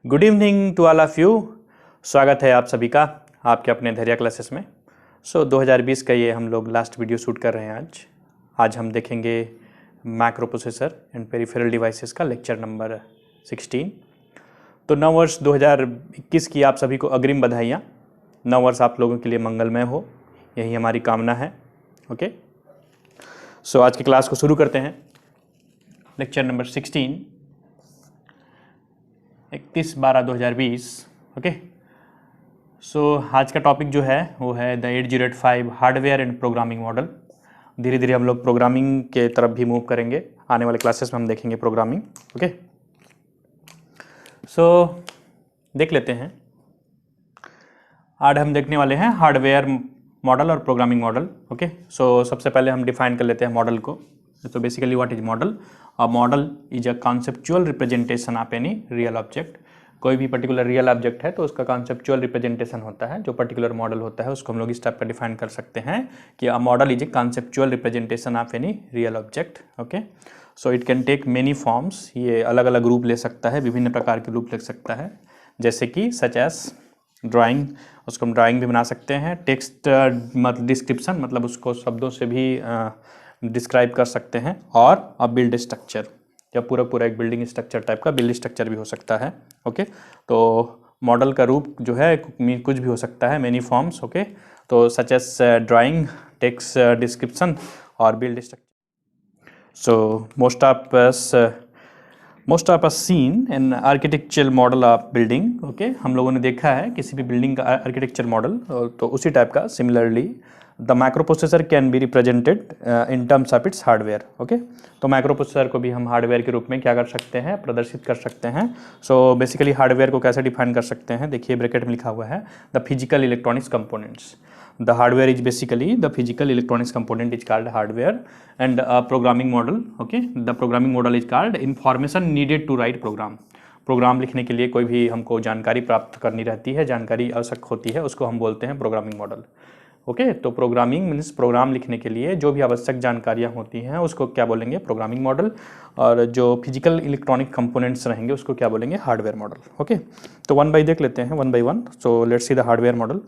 Good evening to all of you. स्वागत है आप सभी का आपके अपने धैर्य क्लासेस में। 2020 का ये हम लोग लास्ट वीडियो शूट कर रहे हैं। आज हम देखेंगे macro processor and peripheral devices का लेक्चर नंबर 16। तो नव वर्ष 2021 की आप सभी को अग्रिम बधाइयाँ। नव वर्ष आप लोगों के लिए मंगलमय हो, यही हमारी कामना है। ओके, सो आज की क्लास को शुरू करते हैं। Lecture number 16 31/12/2020। ओके, सो आज का टॉपिक जो है वो है the 8085 hardware and programming model. धीरे धीरे हम लोग प्रोग्रामिंग के तरफ भी मूव करेंगे। आने वाले क्लासेस में हम देखेंगे प्रोग्रामिंग। ओके, सो देख लेते हैं। आज हम देखने वाले हैं हार्डवेयर मॉडल और प्रोग्रामिंग मॉडल। ओके, सो सबसे पहले हम डिफाइन कर लेते हैं मॉडल को। तो basically what is model? A model is a conceptual representation of any real object. कोई भी पर्टिकुलर रियल ऑब्जेक्ट है तो उसका कॉन्सेप्चुअल रिप्रेजेंटेशन होता है। जो पर्टिकुलर मॉडल होता है उसको हम लोग इस टाइप का डिफाइन कर सकते हैं कि a model is a conceptual representation of any real object. Okay, so it can take many forms. ये अलग अलग रूप ले सकता है, विभिन्न प्रकार के रूप ले सकता है, जैसे कि सच एज ड्राइंग, उसको हम ड्राइंग भी बना सकते हैं। टेक्स्ट मतलब डिस्क्रिप्शन, मतलब उसको शब्दों से भी डिस्क्राइब कर सकते हैं। और अ बिल्ड स्ट्रक्चर, या पूरा एक बिल्डिंग स्ट्रक्चर टाइप का बिल्ड स्ट्रक्चर भी हो सकता है। ओके, तो मॉडल का रूप जो है कुछ भी हो सकता है, मेनी फॉर्म्स। ओके, तो such as drawing, text description और build structure. So most of us seen an architectural model of building. Okay, हम लोगों ने देखा है किसी भी बिल्डिंग का आर्किटेक्चर मॉडल, तो उसी टाइप का similarly the micro processor can be represented in terms of its hardware. Okay, तो माइक्रो प्रोसेसर को भी हम हार्डवेयर के रूप में क्या कर सकते हैं, प्रदर्शित कर सकते हैं। सो बेसिकली हार्डवेयर को कैसे डिफाइन कर सकते हैं, देखिए ब्रैकेट में लिखा हुआ है the physical electronics components. The hardware is basically the physical electronics component is called hardware, and a programming model. Okay, the programming model is called information needed to write program. Program लिखने के लिए कोई भी हमको जानकारी प्राप्त करनी रहती है, जानकारी आवश्यक होती है, उसको हम बोलते हैं प्रोग्रामिंग मॉडल। ओके, तो प्रोग्रामिंग मीन्स प्रोग्राम लिखने के लिए जो भी आवश्यक जानकारियाँ होती हैं उसको क्या बोलेंगे, प्रोग्रामिंग मॉडल। और जो फिजिकल इलेक्ट्रॉनिक कंपोनेंट्स रहेंगे उसको क्या बोलेंगे, हार्डवेयर मॉडल। ओके, तो वन बाई देख लेते हैं, one by one. So let's see the hardware model.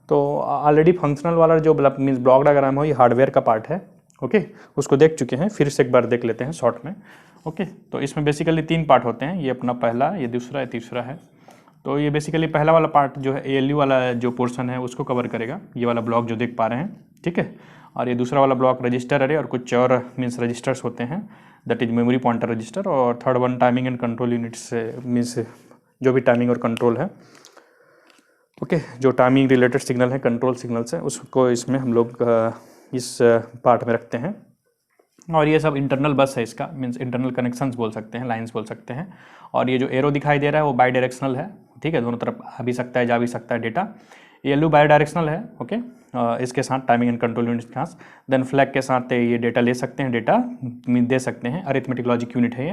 तो ऑलरेडी फंक्शनल वाला जो मीन्स ब्लॉक डायग्राम हो, ये हार्डवेयर का पार्ट है। ओके, उसको देख चुके हैं, फिर से एक बार देख लेते हैं शॉर्ट में। ओके, तो इसमें बेसिकली 3 पार्ट होते हैं। ये अपना पहला, ये दूसरा, ये तीसरा है। तो ये बेसिकली पहला वाला पार्ट जो है ALU वाला जो पोर्शन है उसको कवर करेगा, ये वाला ब्लॉक जो देख पा रहे हैं। ठीक है, और ये दूसरा वाला ब्लॉक रजिस्टर अरे और कुछ और मीन्स रजिस्टर्स होते हैं, that is memory pointer register. और third one timing and control units, means जो भी टाइमिंग और कंट्रोल है। ओके, जो टाइमिंग रिलेटेड सिग्नल है, कंट्रोल सिग्नल्स है, उसको इसमें हम लोग इस पार्ट में रखते हैं। और ये सब इंटरनल बस है इसका, मीन्स इंटरनल कनेक्शंस बोल सकते हैं, लाइंस बोल सकते हैं। और ये जो एरो दिखाई दे रहा है वो बाई डायरेक्शनल है। ठीक है, दोनों तरफ आ भी सकता है, जा भी सकता है डेटा। ALU बाई डायरेक्शनल है। ओके, इसके साथ टाइमिंग एंड कंट्रोल यूनिट के साथ, देन फ्लैग के साथ ये डेटा ले सकते हैं, डेटा दे सकते हैं। अरिथमेटिक लॉजिक यूनिट है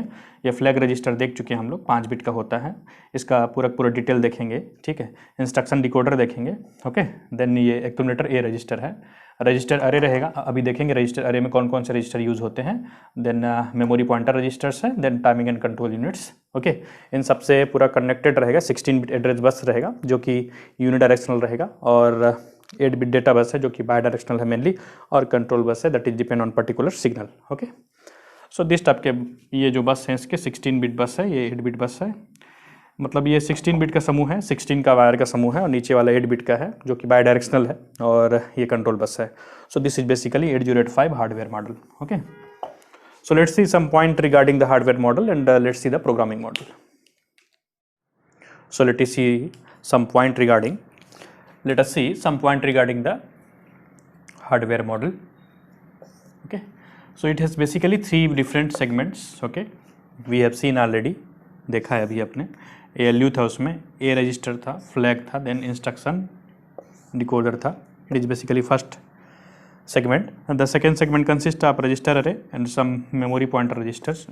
ये फ्लैग रजिस्टर देख चुके हैं हम लोग, 5 बिट का होता है। इसका पूरा डिटेल देखेंगे। ठीक है, इंस्ट्रक्शन डिकोडर देखेंगे। ओके, देन ये एक्यूमुलेटर ए रजिस्टर है, रजिस्टर अरे रहेगा, अभी देखेंगे रजिस्टर अरे में कौन कौन से रजिस्टर यूज़ होते हैं। देन मेमोरी पॉइंटर रजिस्टर्स है, then timing and control units. Okay, इन सबसे पूरा कनेक्टेड रहेगा। 16 बिट एड्रेस बस रहेगा जो कि यूनिडायरेक्शनल रहेगा, और 8 बिट डेटा बस है जो कि बाई डायरेक्शनल है मेनली, और कंट्रोल बस है that is depend on particular signal. Okay, so this type के ये जो बस है इसके 16 बिट बस है, ये 8 बिट बस है। मतलब ये 16 बिट का समूह है, 16 का वायर का समूह है, और नीचे वाला 8 बिट का है जो कि बाई डायरेक्शनल है, और ये कंट्रोल बस है। So this is basically 8085 hardware model. Okay, so let's see some point regarding the hardware model and let's see the programming model. So let us see some point regarding the hardware model. Okay, so it has basically 3 different segments. Okay, we have seen already, देखा है अभी आपने। ALU था, उसमें A register था, flag था, then instruction decoder था। It is basically first segment, and the second segment consists of register array and some memory pointer registers.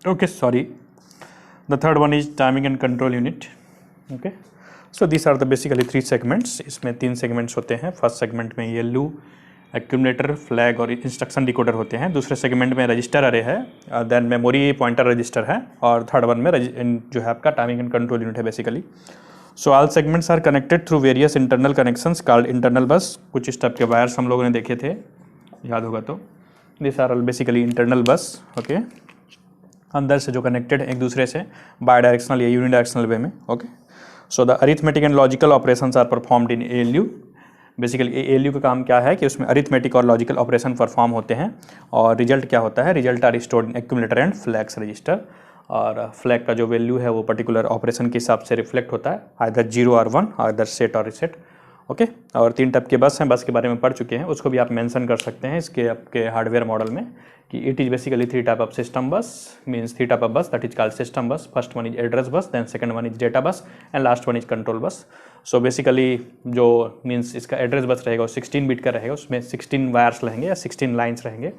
Okay, sorry, the third one is timing and control unit. Okay, so these are the basically 3 segments. इसमें 3 segments होते हैं। First segment में ALU accumulator, flag और instruction decoder होते हैं। दूसरे segment में register अरे है, देन मेमोरी पॉइंटर रजिस्टर है, और थर्ड वन में जो है आपका टाइमिंग एंड कंट्रोल यूनिट है basically. So all segments are connected through various internal connections called internal bus. कुछ इस टाइप के वायर्स हम लोगों ने देखे थे, याद होगा तो। This are basically internal bus, okay, अंदर से जो कनेक्टेड है एक दूसरे से बाय डायरेक्शनल या यूनिडायरेक्शनल वे में, okay. So the arithmetic and logical operations are performed in ALU। Basically ALU का काम क्या है कि उसमें अरिथमेटिक और लॉजिकल ऑपरेशन परफॉर्म होते हैं, और रिजल्ट क्या होता है, result are stored in accumulator and flags register. और फ्लैग का जो वैल्यू है वो पर्टिकुलर ऑपरेशन के हिसाब से रिफ्लेक्ट होता है, आइदर 0 और 1, आइदर सेट और रिसेट, ओके। और 3 टाइप के बस हैं, बस के बारे में पढ़ चुके हैं, उसको भी आप मेंशन कर सकते हैं इसके आपके हार्डवेयर मॉडल में कि it is basically 3 type of system bus, means 3 type of bus that is called system bus. First one is address bus, then second one is data bus, and last one is control bus. So basically जो means इसका address bus रहेगा वो 16 bit का रहेगा, उसमें 16 wires रहेंगे या 16 lines रहेंगे,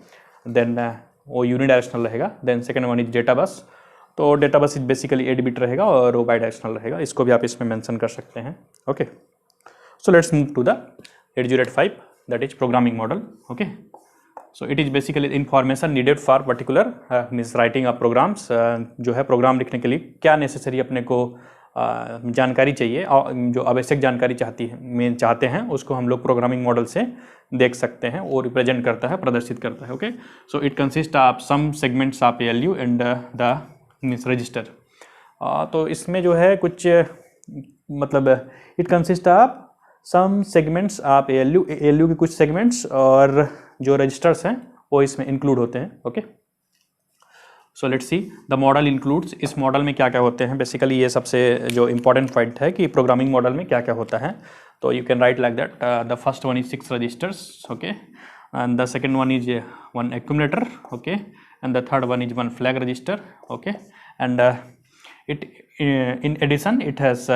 देन वो यूनिडायरेक्शनल रहेगा। Then second one is data bus, तो data bus is basically 8 bit रहेगा और वो बाई डायरेक्शनल रहेगा, इसको भी आप इसमें मेंशन कर सकते हैं, okay. So let's move to the 8085, that is programming model, okay. So it is basically information needed for particular means writing of programs, जो है प्रोग्राम लिखने के लिए क्या नेसेसरी अपने को जानकारी चाहिए, और जो आवश्यक जानकारी चाहते हैं उसको हम लोग प्रोग्रामिंग मॉडल से देख सकते हैं, वो रिप्रेजेंट करता है, प्रदर्शित करता है, okay. So it consist of some segments of ALU and the means register. तो इसमें जो है कुछ मतलब it consist of some segments आप ALU के कुछ सेगमेंट्स और जो रजिस्टर्स हैं वो इसमें इंक्लूड होते हैं, okay. So let's see the model includes, इस मॉडल में क्या क्या होते हैं। बेसिकली ये सबसे जो इंपॉर्टेंट पॉइंट है कि प्रोग्रामिंग मॉडल में क्या क्या होता है, तो you can write like that. The first one is 6 registers, okay, and the second one is 1 accumulator, okay, and the third one is 1 flag register, okay, and it in addition it has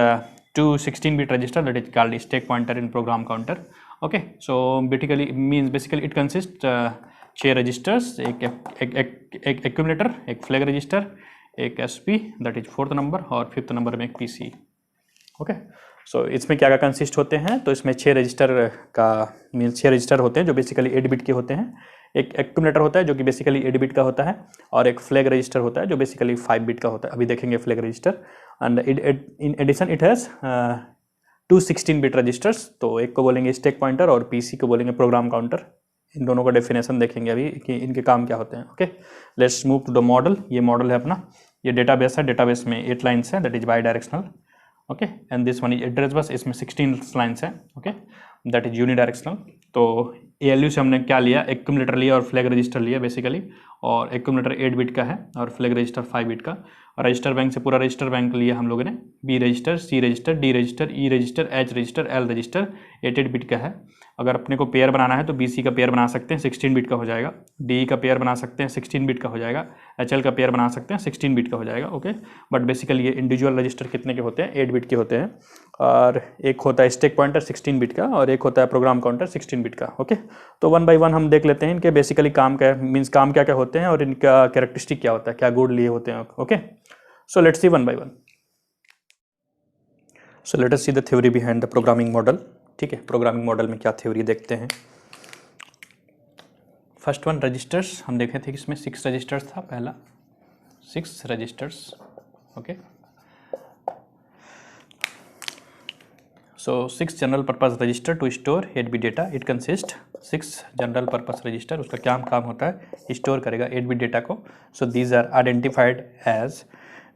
2 16-bit register that is called stack pointer and program counter, okay. So basically it consists 6 registers, एक accumulator, एक flag register, एक SP that is 4th number और 5th number में एक PC, okay. सो इसमें क्या क्या consist होते हैं, तो इसमें 6 रजिस्टर का मीन्स 6 रजिस्टर होते हैं जो बेसिकली 8 बिट के होते हैं, एक एक्यूमुलेटर होता है जो कि बेसिकली 8 बिट का होता है, और एक फ्लैग रजिस्टर होता है जो बेसिकली 5 बिट का होता है, अभी देखेंगे flag register. And in addition it has 2 16 bit registers, तो एक को बोलेंगे स्टैक पॉइंटर और PC को बोलेंगे प्रोग्राम काउंटर। इन दोनों का डेफिनेशन देखेंगे अभी कि इनके काम क्या होते हैं, okay. Let's move to the model. ये मॉडल है अपना, ये डेटाबेस है, डेटाबेस में 8 लाइन्स है, that is by directional, okay, and this one is address बस, इसमें 16 लाइन्स है, ओके, दैट इज यूनिडायरेक्शनल। तो ALU से हमने क्या लिया, एक्यूमुलेटर लिया और फ्लैग रजिस्टर लिया बेसिकली, और एक्यूमुलेटर 8 बिट का है और फ्लैग रजिस्टर 5 बिट का, और रजिस्टर बैंक से पूरा रजिस्टर बैंक लिया हम लोगों ने, B register, C register, D register, E register, H register, L register, 8 bit का है। अगर अपने को पेयर बनाना है तो BC का पेयर बना सकते हैं, 16 बिट का हो जाएगा, DE का पेयर बना सकते हैं, 16 बिट का हो जाएगा, HL का पेयर बना सकते हैं, 16 बिट का हो जाएगा, ओके। बट बेसिकली ये इंडिविजुअल रजिस्टर कितने के होते हैं, 8 बिट के होते हैं, और एक होता है स्टैक पॉइंटर 16 बिट का, और एक होता है प्रोग्राम काउंटर 16 बिट का, ओके। तो 1 बाई 1 हम देख लेते हैं इनके बेसिकली काम क्या मीन्स काम क्या क्या होते हैं और इनका कैरेक्टरिस्टिक क्या होता है, क्या गुण लिए होते हैं, okay. So let's C 1 by 1। So let us C the theory behind the programming model, ठीक है। प्रोग्रामिंग मॉडल में क्या थ्योरी देखते हैं। फर्स्ट वन रजिस्टर्स, हम देखे थे कि इसमें 6 रजिस्टर्स था, पहला 6 registers, okay. So 6 general purpose register to store 8 bit data, it consist 6 general purpose register, उसका क्या काम होता है, स्टोर करेगा 8 बिट डेटा को। So these are identified as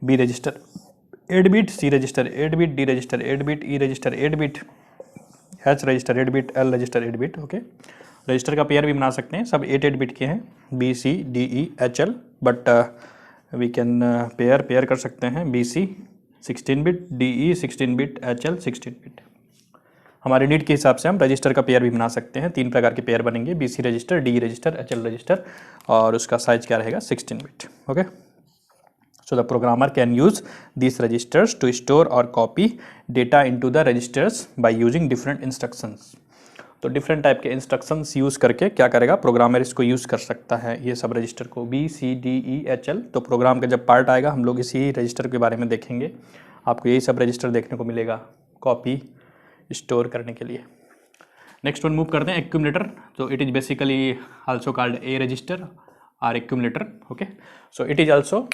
B register 8 bit, C register 8 bit, D register 8 bit, E register 8 bit, H register 8 bit, L register 8 bit, okay. Register का pair भी बना सकते हैं, सब 8 बिट के हैं, B C D E H L, but we can pair कर सकते हैं BC 16 bit, DE 16 bit, HL 16 bit. हमारे नीड के हिसाब से हम रजिस्टर का पेयर भी बना सकते हैं, 3 प्रकार के पेयर बनेंगे, BC register, DE register, HL register, और उसका साइज क्या रहेगा 16 bit, okay. So the programmer can use these registers to store or copy data into the registers by using different instructions. तो डिफरेंट टाइप के instructions use करके क्या करेगा programmer, इसको यूज़ कर सकता है ये सब रजिस्टर को, B C D E H L। तो प्रोग्राम का जब पार्ट आएगा हम लोग इसी रजिस्टर के बारे में देखेंगे, आपको यही सब रजिस्टर देखने को मिलेगा कॉपी स्टोर करने के लिए। नेक्स्ट वन मूव करते हैं एक्यूमुलेटर. तो it is basically also called A register और accumulator. Okay, so it is also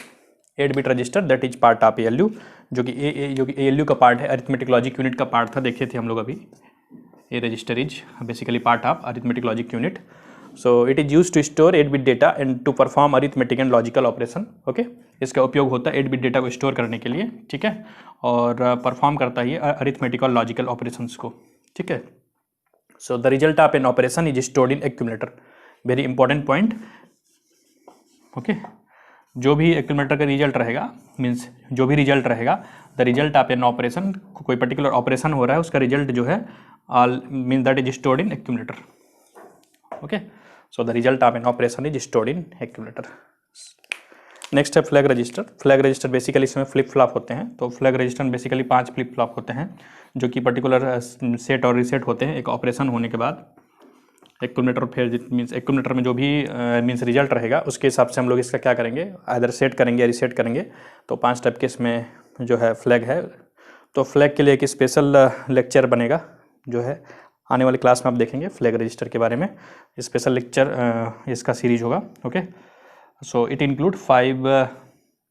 8-bit register that is part of ALU, जो कि ALU का पार्ट है, अरिथमेटिक लॉजिक यूनिट का पार्ट था, देखे थे हम लोग अभी. A register is basically part of arithmetic logic unit. So it is use to store 8-bit data and to perform arithmetic and logical operation. Okay, इसका उपयोग होता है 8-bit डेटा को स्टोर करने के लिए, ठीक है, और परफॉर्म करता है अरिथमेटिक और लॉजिकल ऑपरेशंस को, ठीक है. सो the result of an operation is stored in accumulator. Very important point. Okay, जो भी एक्यूमुलेटर का रिजल्ट रहेगा, मीन्स जो भी रिजल्ट रहेगा, the result of an operation, कोई पर्टिकुलर ऑपरेशन हो रहा है उसका रिजल्ट जो है mean that is stored in accumulator. Okay, so the result of an operation is stored in accumulator. Next है flag register. Flag register basically इसमें flip flop होते हैं. तो फ्लैग रजिस्टर में बेसिकली 5 फ्लिप फ्लॉप होते हैं जो कि पर्टिकुलर सेट और रीसेट होते हैं एक ऑपरेशन होने के बाद. एक्यूमुलेटर फिर मीन्स एक्यूमुलेटर में जो भी मीन्स रिजल्ट रहेगा उसके हिसाब से हम लोग इसका क्या करेंगे, आइदर सेट करेंगे या रीसेट करेंगे. तो 5 टाइप के इसमें जो है फ्लैग है. तो फ्लैग के लिए एक स्पेशल लेक्चर बनेगा जो है आने वाली क्लास में आप देखेंगे फ्लैग रजिस्टर के बारे में. स्पेशल लेक्चर इसका सीरीज होगा. ओके, सो इट इंक्लूड 5,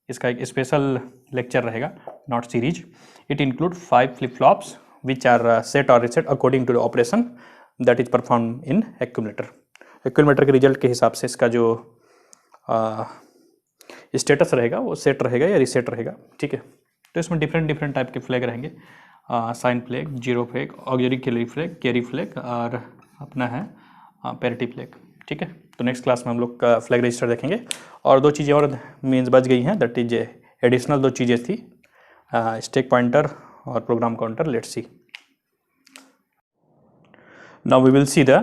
इसका एक स्पेशल लेक्चर रहेगा, not series. It include 5 flip flops which are set और reset according to the operation that is perform in accumulator. Accumulator के रिजल्ट के हिसाब से इसका जो स्टेटस रहेगा वो सेट रहेगा या रीसेट रहेगा, ठीक है. तो इसमें डिफरेंट टाइप के फ्लैग रहेंगे. Sign flag, zero flag, auxiliary carry flag और अपना है पैरिटी फ्लैग, ठीक है. तो नेक्स्ट क्लास में हम लोग का फ्लैग रजिस्टर देखेंगे. और 2 चीज़ें और मीन्स बच गई हैं, दैट इज एडिशनल 2 चीज़ें थी, स्टैक पॉइंटर और program counter. Let's see. Now we will see the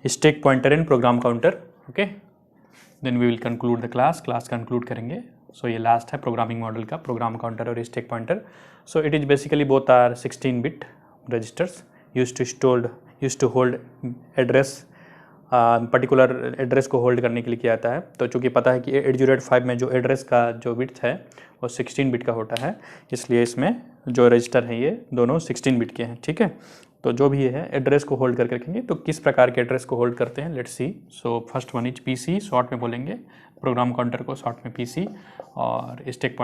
stack pointer and program counter. Okay, then we will conclude the class conclude करेंगे. So ये last है प्रोग्रामिंग मॉडल का, program counter और stack pointer. So it is basically both are 16-bit registers used to hold address, particular address को hold करने के लिए किया जाता है. तो चूँकि पता है कि 8085 में जो एड्रेस का जो बिट है वो 16-bit का होता है, इसलिए इसमें जो रजिस्टर है ये दोनों 16-bit के हैं, ठीक है. तो जो भी ये है एड्रेस को होल्ड करके रखेंगे. तो किस प्रकार के एड्रेस को होल्ड करते हैं, let's see. So first one is PC, short में बोलेंगे. प्रोग्राम काउंटर को शॉर्ट में PC, और स्टैक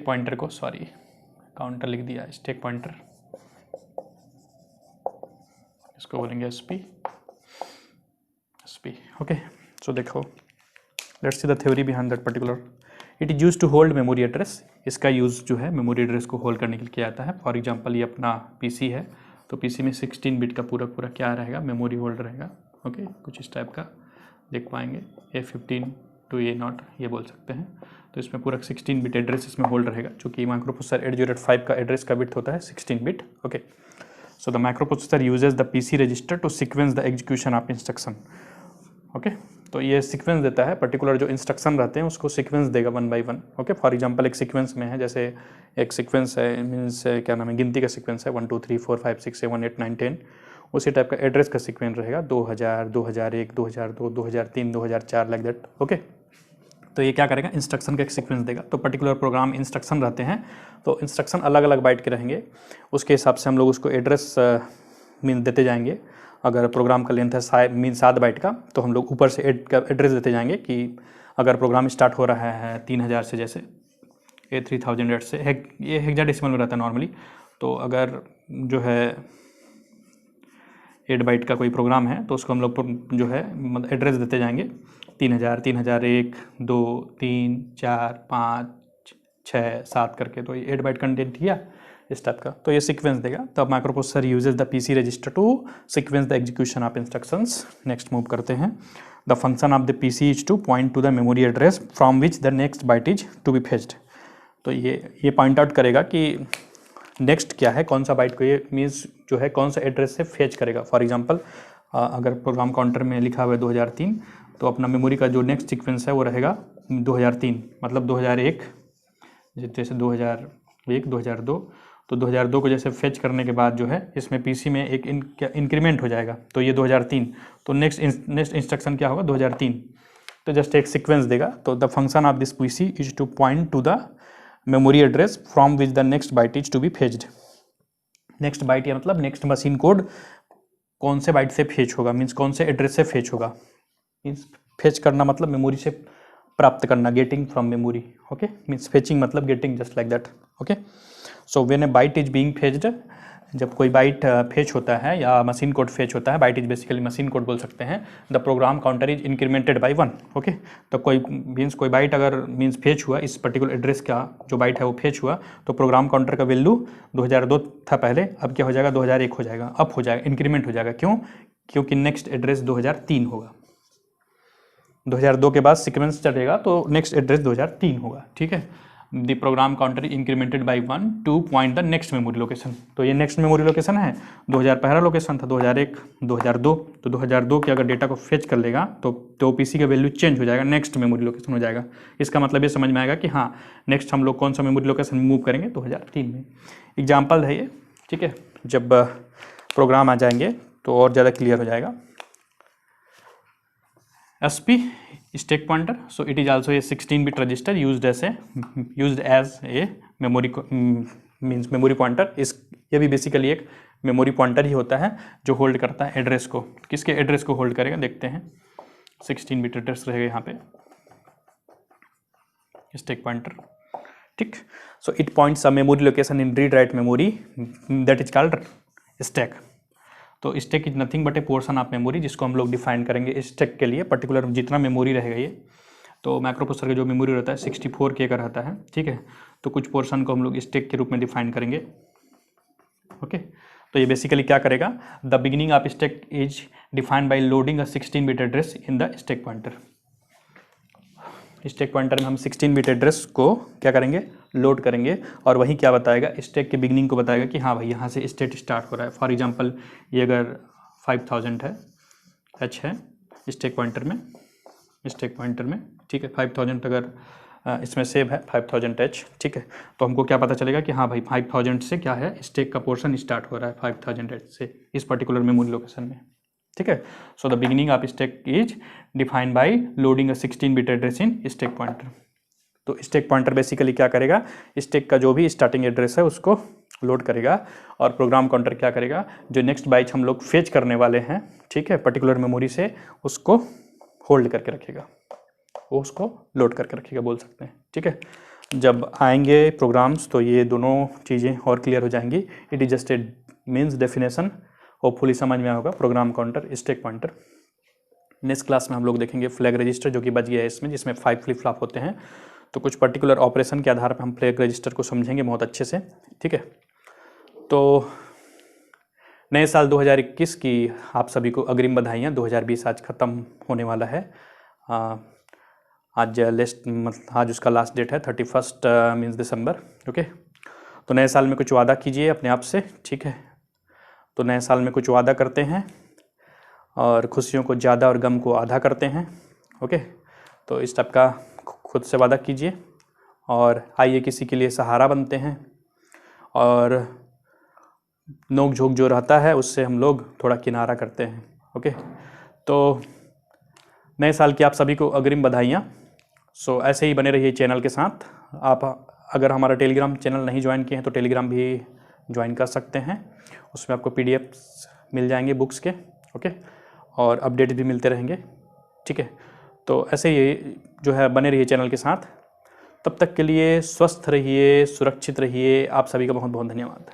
पॉइंटर को सॉरी काउंटर लिख दिया, स्टैक पॉइंटर इसको बोलेंगे SP. ओके, सो देखो, let's see the theory behind that particular. It is use to hold memory address. इसका यूज़ जो है मेमोरी एड्रेस को होल्ड करने के लिए किया जाता है. फॉर एग्जांपल ये अपना PC है, तो PC में 16-bit का पूरा क्या रहेगा, मेमोरी होल्ड रहेगा. ओके, कुछ इस टाइप का देख पाएंगे, A15 to A0 ये बोल सकते हैं. तो इसमें पूरा 16-bit एड्रेस इसमें होल्ड रहेगा, चूँकि माइक्रोप्रोसेसर 8085 का एड्रेस का बिट होता है 16-bit. Okay, so the microprocessor uses the PC register to sequence the execution of instruction. Okay, तो ये सीक्वेंस देता है, पर्टिकुलर जो इंस्ट्रक्शन रहते हैं उसको सीक्वेंस देगा 1 by 1. ओके, फॉर एग्जांपल एक सीक्वेंस में है, जैसे एक सीक्वेंस है, मीन्स क्या नाम है, गिनती का सीक्वेंस है, 1 2 3 4 5 6 7 8 9 10. उसी टाइप का एड्रेस का सीक्वेंस रहेगा 2000 2001 2002 2003 2004 लाइक दैट. ओके, तो ये क्या करेगा, इंस्ट्रक्शन का एक सीक्वेंस देगा. तो पर्टिकुलर प्रोग्राम इंस्ट्रक्शन रहते हैं, तो इंस्ट्रक्शन अलग अलग बाइट के रहेंगे, उसके हिसाब से हम लोग उसको एड्रेस मीन देते जाएंगे. अगर प्रोग्राम का लेंथ है मीन 7 बाइट का, तो हम लोग ऊपर से एड्रेस देते जाएंगे कि अगर प्रोग्राम स्टार्ट हो रहा है 3000 से, जैसे A3000 से, ये हेक्साडेसिमल में रहता है नॉर्मली. तो अगर जो है 8 बाइट का कोई प्रोग्राम है तो उसको हम लोग जो है मतलब एड्रेस देते जाएंगे 3000 3001 2 3 4 5 6 7 करके. तो ये 8 बाइट कंटेंट किया इस टाइप का, तो ये सीक्वेंस देगा. तब microprocessor uses the PC register to sequence the execution of instructions. Next move करते हैं. The function of the PC is to point to the memory address from which the next byte is to be fetched. तो ये point out करेगा कि next क्या है, कौन सा बाइट को ये मीन्स जो है कौन सा एड्रेस से फेच करेगा. फॉर एग्जांपल अगर प्रोग्राम काउंटर में लिखा हुआ है 2003, तो अपना मेमोरी का जो नेक्स्ट सीक्वेंस है वो रहेगा 2003, मतलब 2001, जैसे 2001 2002. तो 2002 को जैसे फेच करने के बाद जो है इसमें PC में एक इंक्रीमेंट हो जाएगा, तो ये 2003. तो नेक्स्ट इंस्ट्रक्शन क्या होगा, 2003. तो जस्ट एक सीक्वेंस देगा. तो the function of this PC is to point to the memory address from which the next byte is to be fetched. Next byte या मतलब नेक्स्ट मशीन कोड कौन से बाइट से फेच होगा, मीन्स कौन से एड्रेस से फेच होगा। मीन्स फेच करना मतलब मेमोरी से प्राप्त करना, getting from memory. Okay, means fetching मतलब getting, just like that. Okay, so when a byte is being fetched, जब कोई बाइट फेच होता है या मशीन कोड फेच होता है, byte is basically machine code बोल सकते हैं, the program counter is incremented by 1। Okay, तो कोई मीन्स कोई बाइट अगर मीन्स फेच हुआ, इस पर्टिकुलर एड्रेस का जो बाइट है वो फेच हुआ, तो प्रोग्राम काउंटर का वैल्यू 2002 था पहले, अब क्या हो जाएगा 2001 हो जाएगा, अप हो जाएगा, इंक्रीमेंट हो जाएगा। क्यों? क्योंकि नेक्स्ट एड्रेस 2003 होगा। 2002 के बाद सीक्वेंस चलेगा तो नेक्स्ट एड्रेस 2003 होगा। ठीक है, the program counter incremented by 1 to point the next memory location. तो ये नेक्स्ट मेमोरी लोकेशन है, 2000 पहला लोकेशन था, 2001, 2002, तो 2002 के अगर डेटा को फेच कर लेगा तो पीसी का वैल्यू चेंज हो जाएगा, नेक्स्ट मेमोरी लोकेशन हो जाएगा। इसका मतलब ये समझ में आएगा कि हाँ, नेक्स्ट हम लोग कौन सा मेमोरी लोकेशन मूव करेंगे, 2003 में। एग्जाम्पल है ये। ठीक है, जब प्रोग्राम आ जाएंगे तो और ज़्यादा क्लियर हो जाएगा। SP stack pointer, so it is also a 16-bit register used as a memory means memory pointer। इस ये भी बेसिकली एक मेमोरी पॉइंटर ही होता है जो होल्ड करता है एड्रेस को। किसके एड्रेस को होल्ड करेगा देखते हैं। 16-bit एड्रेस रहेगा यहाँ पे स्टैक पॉइंटर। ठीक, so it points a memory location in read write memory that is called stack. तो stack is nothing but a portion of memory, जिसको हम लोग डिफाइन करेंगे स्टैक के लिए। पर्टिकुलर जितना मेमोरी रहेगा ये, तो माइक्रो प्रोसेसर का जो मेमोरी रहता है 64K का रहता है। ठीक है, तो कुछ पोर्शन को हम लोग स्टैक के रूप में डिफाइन करेंगे। ओके, तो ये बेसिकली क्या करेगा, the beginning of stack is defined by loading a 16-bit address in the stack pointer. Stack pointer में हम 16-bit एड्रेस को क्या करेंगे, लोड करेंगे, और वही क्या बताएगा, स्टैक के बिगनिंग को बताएगा कि हाँ भाई यहाँ से स्टेट स्टार्ट हो रहा है। फॉर एग्जांपल ये अगर 5000 है, H है स्टैक पॉइंटर में, ठीक है, 5000 अगर इसमें सेव है 5000H। ठीक है, तो हमको क्या पता चलेगा कि हाँ भाई 5000 से क्या है, स्टैक का पोर्शन स्टार्ट हो रहा है 5000H से इस पर्टिकुलर मेमोरी लोकेशन में। ठीक है, so the beginning of stack is defined by loading a 16-bit address in stack pointer. तो स्टैक पॉइंटर बेसिकली क्या करेगा, स्टैक का जो भी स्टार्टिंग एड्रेस है उसको लोड करेगा, और प्रोग्राम काउंटर क्या करेगा, जो नेक्स्ट बाइट हम लोग फेच करने वाले हैं, ठीक है, पर्टिकुलर मेमोरी से, उसको होल्ड करके रखेगा, वो उसको लोड करके रखेगा बोल सकते हैं। ठीक है, जब आएंगे प्रोग्राम्स तो ये दोनों चीज़ें और क्लियर हो जाएंगी। It is just a means definition, hopefully समझ में आया होगा। Program counter, stack pointer. Next class में हम लोग देखेंगे फ्लैग रजिस्टर, जो कि बच गया है इसमें, जिसमें 5 फ्लिप फ्लॉप होते हैं। तो कुछ पर्टिकुलर ऑपरेशन के आधार पर हम फ्लैग रजिस्टर को समझेंगे बहुत अच्छे से। ठीक है, तो नए साल 2021 की आप सभी को अग्रिम बधाइयाँ। 2020 आज ख़त्म होने वाला है। आज उसका लास्ट डेट है 31 मीन्स दिसंबर। ओके, तो नए साल में कुछ वादा कीजिए अपने आप से। ठीक है, तो नए साल में कुछ वादा करते हैं और खुशियों को ज़्यादा और गम को आधा करते हैं। ओके, तो इस टाइप का खुद से वादा कीजिए, और आइए किसी के लिए सहारा बनते हैं, और नोक झोंक जो रहता है उससे हम लोग थोड़ा किनारा करते हैं। ओके, तो नए साल की आप सभी को अग्रिम बधाइयाँ। सो ऐसे ही बने रहिए चैनल के साथ। आप अगर हमारा टेलीग्राम चैनल नहीं ज्वाइन किए हैं तो टेलीग्राम भी ज्वाइन कर सकते हैं, उसमें आपको PDF मिल जाएंगे बुक्स के। ओके, और अपडेट भी मिलते रहेंगे। ठीक है, तो ऐसे ही जो है बने रहिए चैनल के साथ। तब तक के लिए स्वस्थ रहिए, सुरक्षित रहिए। आप सभी का बहुत बहुत धन्यवाद।